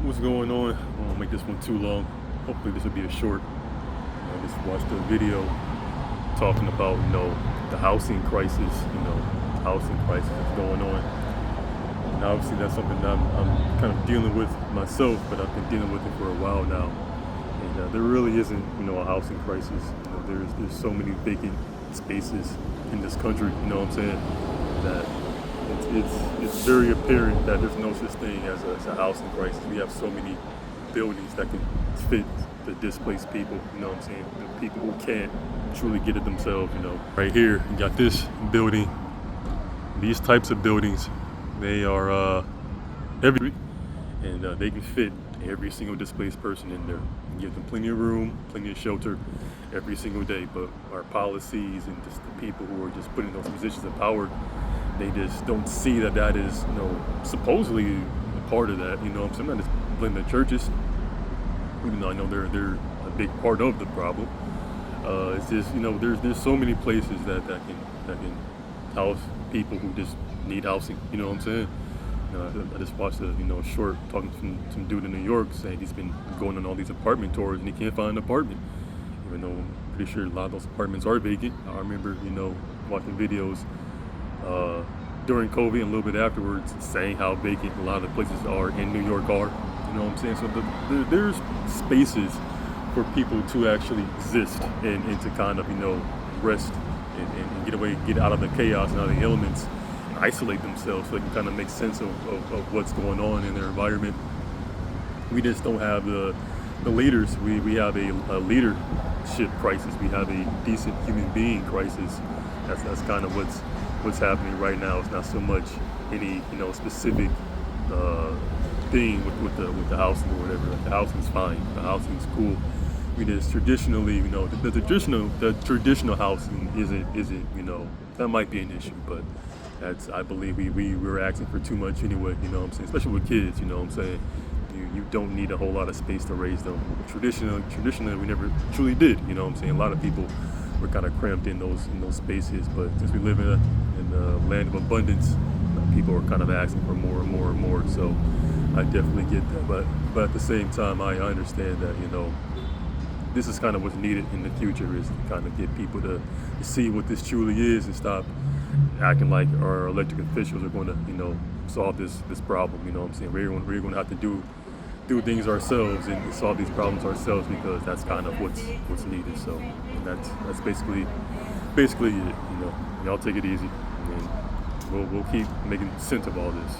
what's going on? I won't make this one too long. Hopefully this will be a short. I just watched a video talking about, the housing crisis, housing crisis that's going on. And obviously that's something that I'm kind of dealing with myself, but I've been dealing with it for a while now. And there really isn't, a housing crisis. There's so many vacant spaces in this country, you know what I'm saying, that it's very apparent that there's no such thing as a housing crisis. We have so many buildings that can fit the displaced people, you know what I'm saying, the people who can't truly get it themselves, Right here, you got this building. These types of buildings, they are every, and they can fit every single displaced person in there. Give them plenty of room, plenty of shelter every single day. But our policies and just the people who are just put in those positions of power, they just don't see that is, supposedly a part of that. I'm saying, I'm not just blaming the churches, even though I know they're a big part of the problem. It's just, there's so many places that can house people who just need housing. You know what I'm saying? I just watched a short talking to some dude in New York saying he's been going on all these apartment tours and he can't find an apartment. Even though I'm pretty sure a lot of those apartments are vacant. I remember, watching videos during COVID and a little bit afterwards saying how vacant a lot of the places are in New York are. You know what I'm saying? So there's spaces for people to actually exist and to kind of, rest and get out of the chaos and out of the elements. Isolate themselves so they can kind of make sense of what's going on in their environment. We just don't have the leaders. We have a leadership crisis. We have a decent human being crisis. That's kind of what's happening right now. It's not so much any specific thing with the housing or whatever. Like, the housing's fine. The housing's cool. We just traditionally, the traditional housing isn't that might be an issue, but I believe we were asking for too much anyway, you know what I'm saying? Especially with kids, you know what I'm saying? You don't need a whole lot of space to raise them. Traditionally we never truly did, you know what I'm saying? A lot of people were kind of cramped in those spaces, but since we live in a land of abundance, people are kind of asking for more and more and more. So I definitely get that, but at the same time, I understand that, this is kind of what's needed in the future, is to kind of get people to see what this truly is and stop acting like our elected officials are going to, solve this problem. You know what I'm saying? We're going to have to do things ourselves and solve these problems ourselves, because that's kind of what's needed. So that's basically it. Y'all take it easy, and we'll keep making sense of all this.